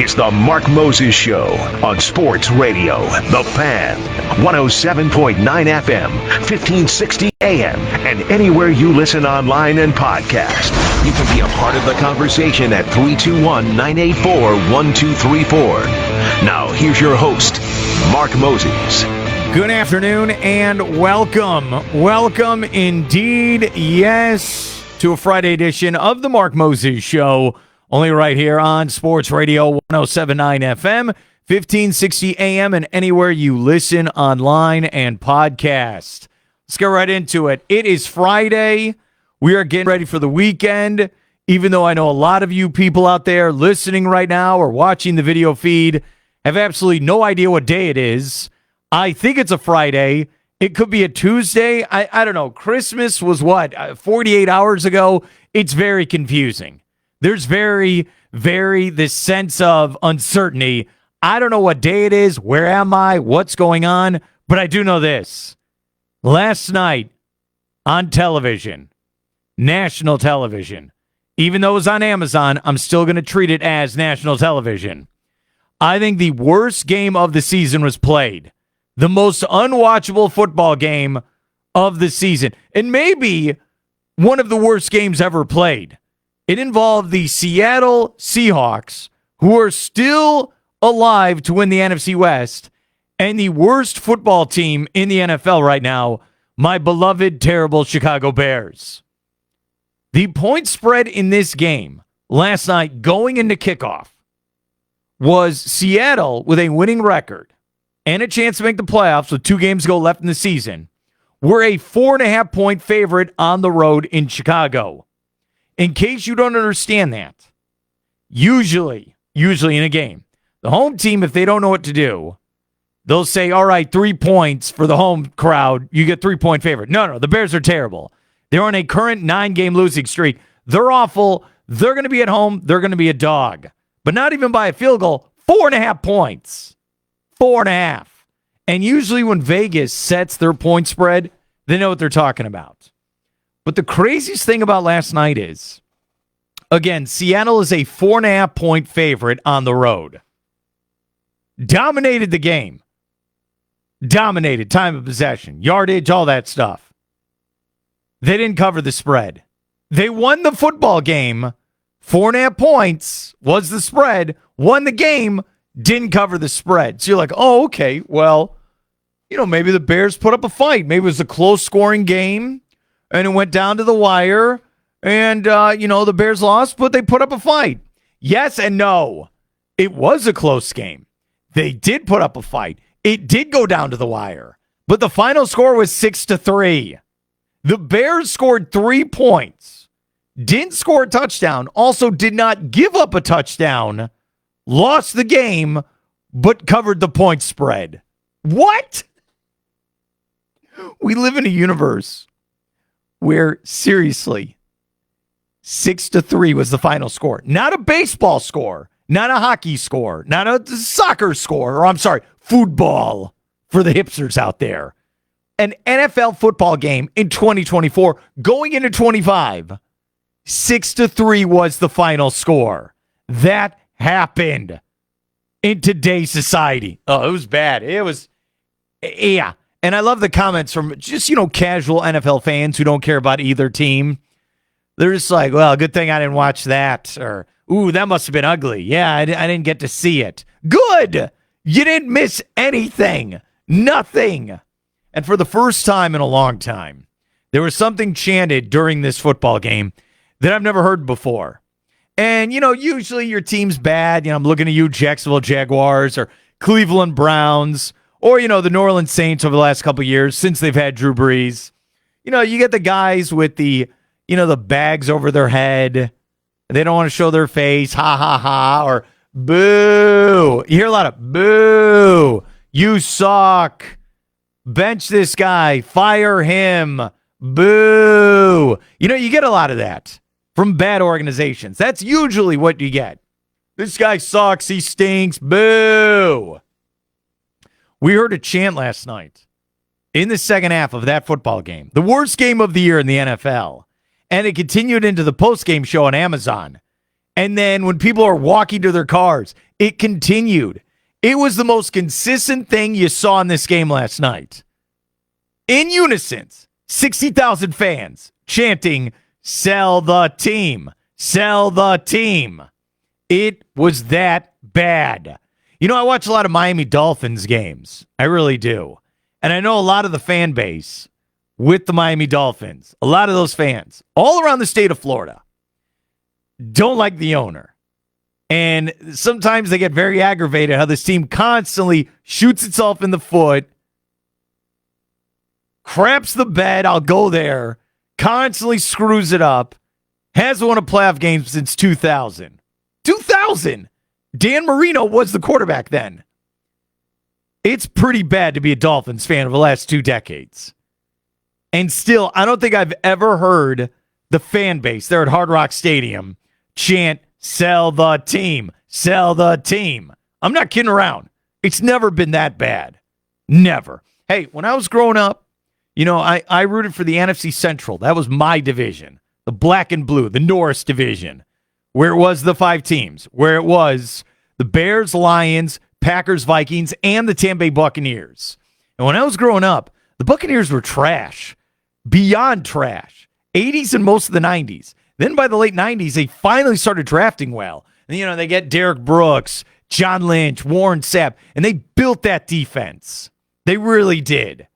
It's the Mark Moses Show on Sports Radio, The Fan, 107.9 FM, 1560 AM, and anywhere you listen online and podcast. You can be a part of the conversation at 321-984-1234. Now, here's your host, Mark Moses. Good afternoon and welcome. Welcome indeed, yes, to a Friday edition of the Mark Moses Show. Only right here on Sports Radio 107.9 FM, 1560 AM, and anywhere you listen online and podcast. Let's get right into it. It is Friday. We are getting ready for the weekend, even though I know a lot of you people out there listening right now or watching the video feed have absolutely no idea what day it is. I think it's a Friday. It could be a Tuesday. I don't know. Christmas was what, 48 hours ago? It's very confusing. There's very this sense of uncertainty. I don't know what day it is. Where am I? What's going on? But I do know this. Last night on television, national television, even though it was on Amazon, I'm still going to treat it as national television. I think the worst game of the season was played. The most unwatchable football game of the season. And maybe one of the worst games ever played. It involved the Seattle Seahawks, who are still alive to win the NFC West, and the worst football team in the NFL right now, my beloved, terrible Chicago Bears. The point spread in this game last night going into kickoff was Seattle with a winning record and a chance to make the playoffs with 2 games to go left in the season. We're a 4.5-point favorite on the road in Chicago. In case you don't understand that, usually in a game, the home team, if they don't know what to do, they'll say, all right, 3 points for the home crowd. You get 3-point favorite. No, the Bears are terrible. They're on a current 9-game losing streak. They're awful. They're going to be at home. They're going to be a dog. But not even by a field goal. 4.5 points. 4.5. And usually when Vegas sets their point spread, they know what they're talking about. But the craziest thing about last night is, again, Seattle is a 4.5-point favorite on the road. Dominated the game. Dominated time of possession, yardage, all that stuff. They didn't cover the spread. They won the football game. 4.5 points was the spread. Won the game. Didn't cover the spread. So you're like, oh, okay, well, maybe the Bears put up a fight. Maybe it was a close-scoring game, and it went down to the wire, and, the Bears lost, but they put up a fight. Yes and no. It was a close game. They did put up a fight. It did go down to the wire, but the final score was 6-3. The Bears scored 3 points, didn't score a touchdown, also did not give up a touchdown, lost the game, but covered the point spread. What? We live in a universe where, seriously, 6-3 was the final score. Not a baseball score, not a hockey score, not a soccer score, or I'm sorry, football for the hipsters out there. An NFL football game in 2024 going into 25. 6-3 was the final score. That happened in today's society. Oh, it was bad. It was, yeah. And I love the comments from just, casual NFL fans who don't care about either team. They're just like, well, good thing I didn't watch that. Or, ooh, that must have been ugly. Yeah, I didn't get to see it. Good. You didn't miss anything. Nothing. And for the first time in a long time, there was something chanted during this football game that I've never heard before. And, usually your team's bad. I'm looking at you, Jacksonville Jaguars or Cleveland Browns or, the New Orleans Saints over the last couple of years since they've had Drew Brees. You get the guys with the bags over their head. They don't want to show their face. Ha, ha, ha. Or boo. You hear a lot of boo. You suck. Bench this guy. Fire him. Boo. You get a lot of that from bad organizations. That's usually what you get. This guy sucks. He stinks. Boo. We heard a chant last night in the second half of that football game, the worst game of the year in the NFL, and it continued into the post-game show on Amazon. And then when people are walking to their cars, it continued. It was the most consistent thing you saw in this game last night. In unison, 60,000 fans chanting, "Sell the team, sell the team." It was that bad. I watch a lot of Miami Dolphins games. I really do. And I know a lot of the fan base with the Miami Dolphins, a lot of those fans all around the state of Florida don't like the owner. And sometimes they get very aggravated how this team constantly shoots itself in the foot, craps the bed, I'll go there, constantly screws it up, hasn't won a playoff game since 2000. 2000! Dan Marino was the quarterback then. It's pretty bad to be a Dolphins fan of the last 2 decades. And still, I don't think I've ever heard the fan base there at Hard Rock Stadium chant, "Sell the team, sell the team." I'm not kidding around. It's never been that bad. Never. Hey, when I was growing up, I rooted for the NFC Central. That was my division. The black and blue, the Norris division, where it was the 5 teams, where it was the Bears, Lions, Packers, Vikings, and the Tampa Bay Buccaneers. And when I was growing up, the Buccaneers were trash. Beyond trash. 80s and most of the 90s. Then by the late 90s, they finally started drafting well. And, they get Derek Brooks, John Lynch, Warren Sapp, and they built that defense. They really did.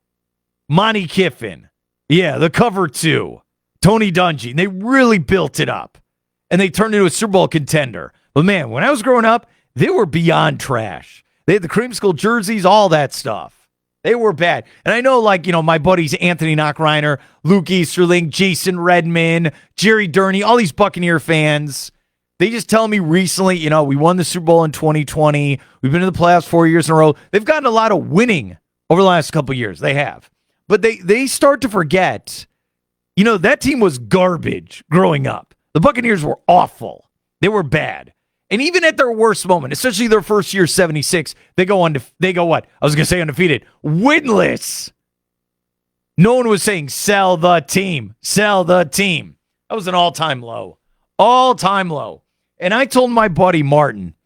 Monty Kiffin. Yeah, the cover 2. Tony Dungy. They really built it up. And they turned into a Super Bowl contender. But, man, when I was growing up, they were beyond trash. They had the creamsicle jerseys, all that stuff. They were bad. And I know, my buddies Anthony Knockreiner, Luke Easterling, Jason Redman, Jerry Durney, all these Buccaneer fans, they just tell me recently, we won the Super Bowl in 2020. We've been in the playoffs 4 years in a row. They've gotten a lot of winning over the last couple of years. They have. But they start to forget, that team was garbage growing up. The Buccaneers were awful. They were bad. And even at their worst moment, especially their first year, 76, they go what? I was going to say undefeated. Winless. No one was saying, "Sell the team, sell the team." That was an all-time low. All-time low. And I told my buddy Martin,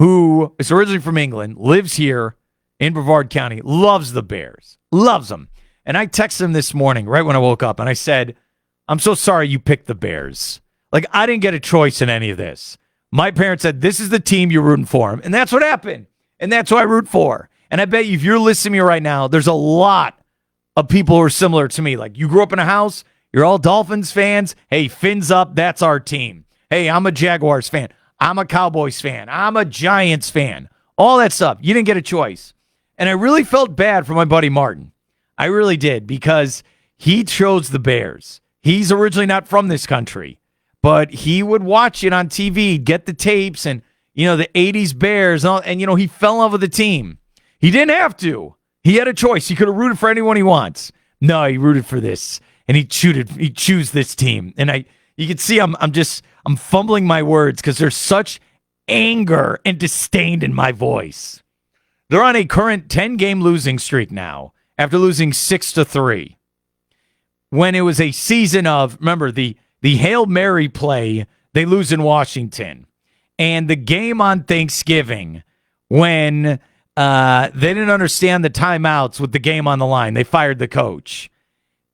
who is originally from England, lives here in Brevard County, loves the Bears. Loves them. And I texted him this morning, right when I woke up, and I said, "I'm so sorry you picked the Bears. I didn't get a choice in any of this. My parents said, this is the team you're rooting for." And that's what happened. And that's what I root for. And I bet you if you're listening to me right now, there's a lot of people who are similar to me. You grew up in a house, you're all Dolphins fans. Hey, fins up, that's our team. Hey, I'm a Jaguars fan. I'm a Cowboys fan. I'm a Giants fan. All that stuff. You didn't get a choice. And I really felt bad for my buddy Martin. I really did, because he chose the Bears. He's originally not from this country. But he would watch it on TV, get the tapes, and, the 80s Bears, and he fell in love with the team. He didn't have to. He had a choice. He could have rooted for anyone he wants. No, he rooted for this, and he chose this team. And you can see I'm fumbling my words because there's such anger and disdain in my voice. They're on a current 10-game losing streak now after losing 6-3. When it was a season of, remember, the Hail Mary play, they lose in Washington. And the game on Thanksgiving, when they didn't understand the timeouts with the game on the line, they fired the coach.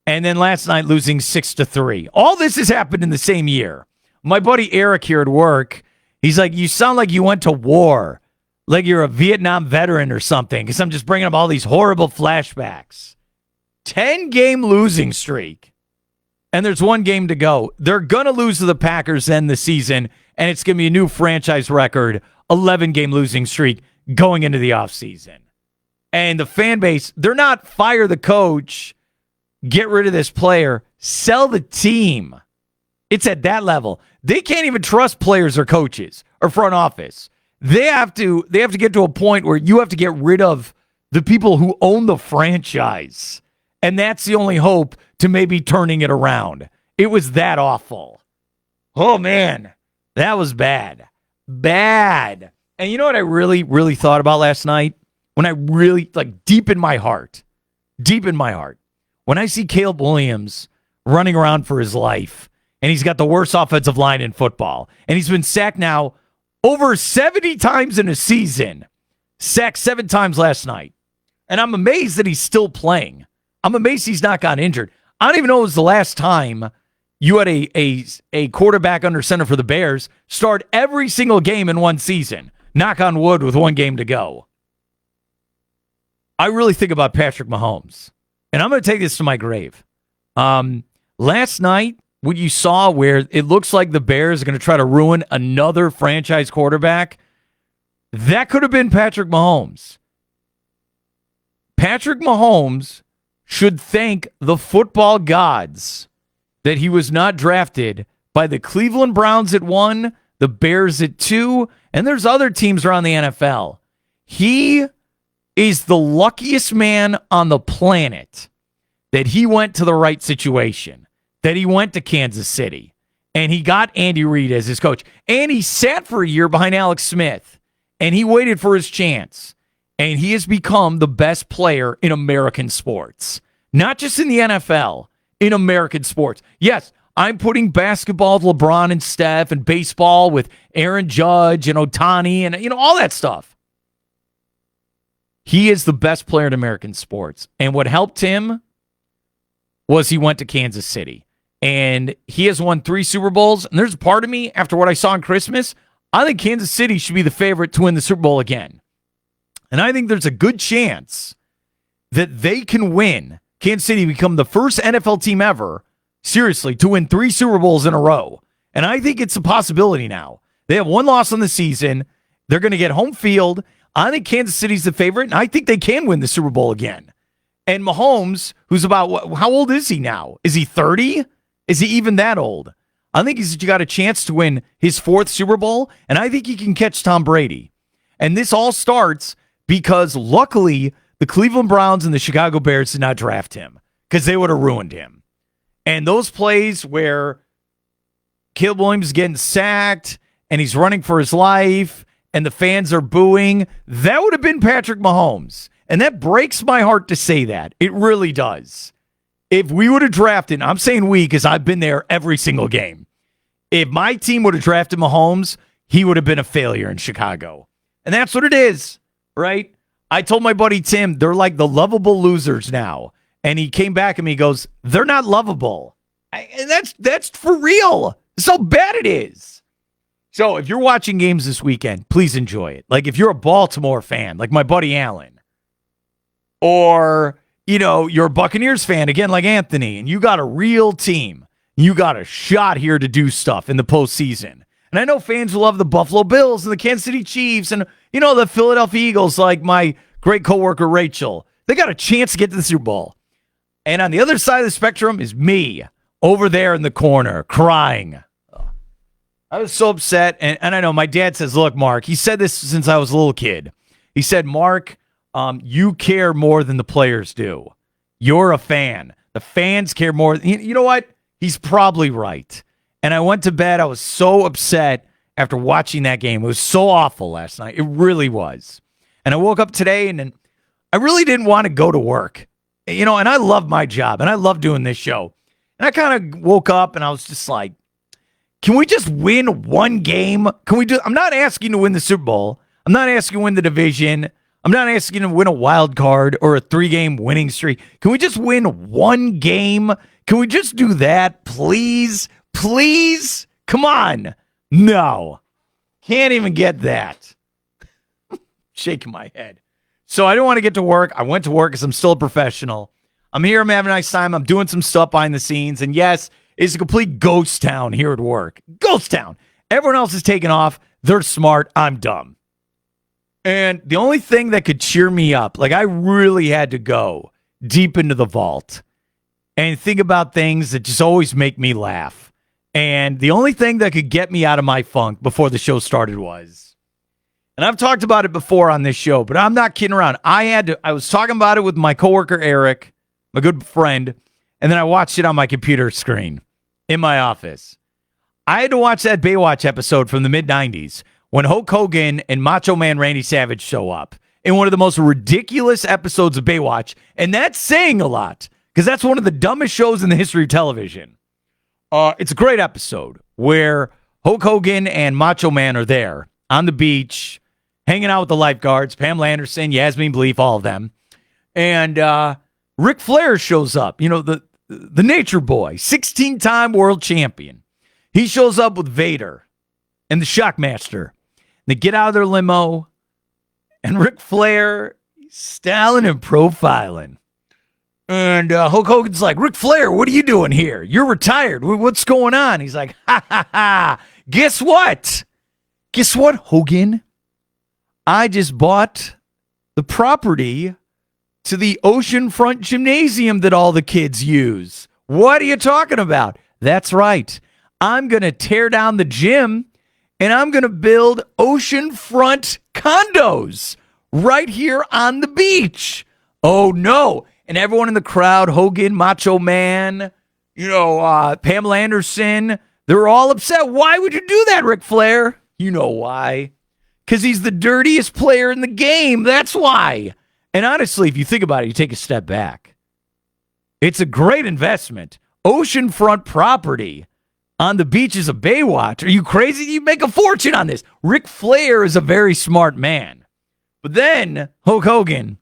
And then last night, losing 6-3. All this has happened in the same year. My buddy Eric here at work, he's like, "You sound like you went to war, like you're a Vietnam veteran or something," because I'm just bringing up all these horrible flashbacks. 10-game losing streak. And there's one game to go. They're going to lose to the Packers end the season, and it's going to be a new franchise record, 11-game losing streak going into the offseason. And the fan base, they're not fire the coach, get rid of this player, sell the team. It's at that level. They can't even trust players or coaches or front office. They have to get to a point where you have to get rid of the people who own the franchise. And that's the only hope to maybe turning it around. It was that awful. Oh, man. That was bad. Bad. And you know what I really, really thought about last night? When I really, deep in my heart, when I see Caleb Williams running around for his life and he's got the worst offensive line in football. And he's been sacked now over 70 times in a season. Sacked 7 times last night. And I'm amazed that he's still playing. I'm amazed he's not gotten injured. I don't even know when was the last time you had a quarterback under center for the Bears start every single game in one season. Knock on wood with 1 game to go. I really think about Patrick Mahomes. And I'm going to take this to my grave. Last night, what you saw where it looks like the Bears are going to try to ruin another franchise quarterback, that could have been Patrick Mahomes. Patrick Mahomes should thank the football gods that he was not drafted by the Cleveland Browns at 1, the Bears at 2, and there's other teams around the NFL. He is the luckiest man on the planet that he went to the right situation, that he went to Kansas City, and he got Andy Reid as his coach. And he sat for a year behind Alex Smith, and he waited for his chance. And he has become the best player in American sports. Not just in the NFL, in American sports. Yes, I'm putting basketball with LeBron and Steph and baseball with Aaron Judge and Ohtani and all that stuff. He is the best player in American sports. And what helped him was he went to Kansas City. And he has won 3 Super Bowls. And there's a part of me, after what I saw on Christmas, I think Kansas City should be the favorite to win the Super Bowl again. And I think there's a good chance that they can win. Kansas City become the first NFL team ever, seriously, to win 3 Super Bowls in a row. And I think it's a possibility now. They have 1 loss on the season. They're going to get home field. I think Kansas City's the favorite, and I think they can win the Super Bowl again. And Mahomes, who's about, how old is he now? Is he 30? Is he even that old? I think he's got a chance to win his 4th Super Bowl, and I think he can catch Tom Brady. And this all starts because luckily the Cleveland Browns and the Chicago Bears did not draft him because they would have ruined him. And those plays where Caleb Williams is getting sacked and he's running for his life and the fans are booing, that would have been Patrick Mahomes. And that breaks my heart to say that. It really does. If we would have drafted, I'm saying we because I've been there every single game. If my team would have drafted Mahomes, he would have been a failure in Chicago. And that's what it is. Right? I told my buddy Tim, they're like the lovable losers now. And he came back and he goes, they're not lovable. And that's for real. That's how bad it is. So if you're watching games this weekend, please enjoy it. Like if you're a Baltimore fan, like my buddy Allen, or, you're a Buccaneers fan, again, like Anthony, and you got a real team, you got a shot here to do stuff in the postseason. And I know fans will love the Buffalo Bills and the Kansas City Chiefs and, the Philadelphia Eagles, like my great coworker Rachel. They got a chance to get to the Super Bowl. And on the other side of the spectrum is me over there in the corner crying. I was so upset. And I know my dad says, look, Mark, he said this since I was a little kid. He said, Mark, you care more than the players do. You're a fan. The fans care more. You know what? He's probably right. And I went to bed. I was so upset after watching that game. It was so awful last night. It really was. And I woke up today and I really didn't want to go to work. And I love my job and I love doing this show. And I kind of woke up and I was just like, can we just win 1 game? I'm not asking to win the Super Bowl. I'm not asking to win the division. I'm not asking to win a wild card or a 3-game winning streak. Can we just win 1 game? Can we just do that, please? Please? Come on. No. Can't even get that. Shaking my head. So I don't want to get to work. I went to work because I'm still a professional. I'm here. I'm having a nice time. I'm doing some stuff behind the scenes. And yes, it's a complete ghost town here at work. Ghost town. Everyone else is taking off. They're smart. I'm dumb. And the only thing that could cheer me up, like I really had to go deep into the vault and think about things that just always make me laugh. And the only thing that could get me out of my funk before the show started was, and I've talked about it before on this show, but I'm not kidding around. I was talking about it with my coworker, Eric, my good friend, and then I watched it on my computer screen in my office. I had to watch that Baywatch episode from the mid-90s when Hulk Hogan and Macho Man Randy Savage show up in one of the most ridiculous episodes of Baywatch. And that's saying a lot because that's one of the dumbest shows in the history of television. It's a great episode where Hulk Hogan and Macho Man are there on the beach, hanging out with the lifeguards, Pamela Anderson, Yasmin Bleef, all of them. And Ric Flair shows up, the Nature Boy, 16-time world champion. He shows up with Vader and the Shockmaster. They get out of their limo, and Ric Flair is styling and profiling. And Hulk Hogan's like, Ric Flair, what are you doing here? You're retired. What's going on? He's like, ha, ha, ha. Guess what? Guess what, Hogan? I just bought the property to the oceanfront gymnasium that all the kids use. What are you talking about? That's right. I'm going to tear down the gym, and I'm going to build oceanfront condos right here on the beach. Oh, no. And everyone in the crowd, Hogan, Macho Man, Pamela Anderson, they're all upset. Why would you do that, Ric Flair? You know why. Because he's the dirtiest player in the game. That's why. And honestly, if you think about it, you take a step back. It's a great investment. Oceanfront property on the beaches of Baywatch. Are you crazy? You make a fortune on this. Ric Flair is a very smart man. But then Hulk Hogan,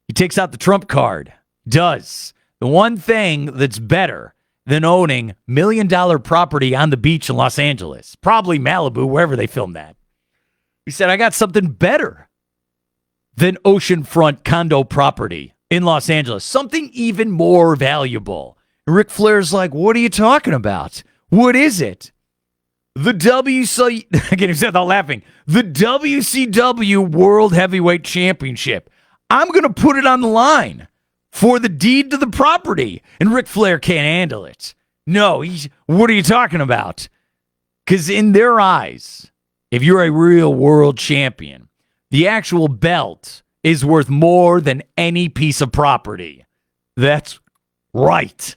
he takes out the trump card. Does the one thing that's better than owning $1 million property on the beach in Los Angeles, probably Malibu, wherever they filmed that. He said, I got something better than oceanfront condo property in Los Angeles, something even more valuable. And Ric Flair's like, what are you talking about? What is it? The again, he said without laughing, the WCW World Heavyweight Championship. I'm going to put it on the line for the deed to the property. And Ric Flair can't handle it. No, what are you talking about? Because in their eyes, if you're a real world champion, the actual belt is worth more than any piece of property. That's right.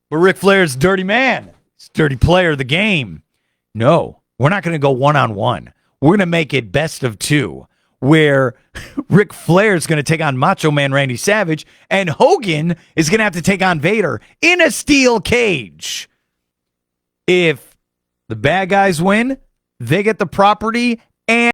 But Ric Flair's a dirty man. He's a dirty player of the game. No, we're not going to go one-on-one. We're going to make it best of two, where Ric Flair is going to take on Macho Man Randy Savage, and Hogan is going to have to take on Vader in a steel cage. If the bad guys win, they get the property and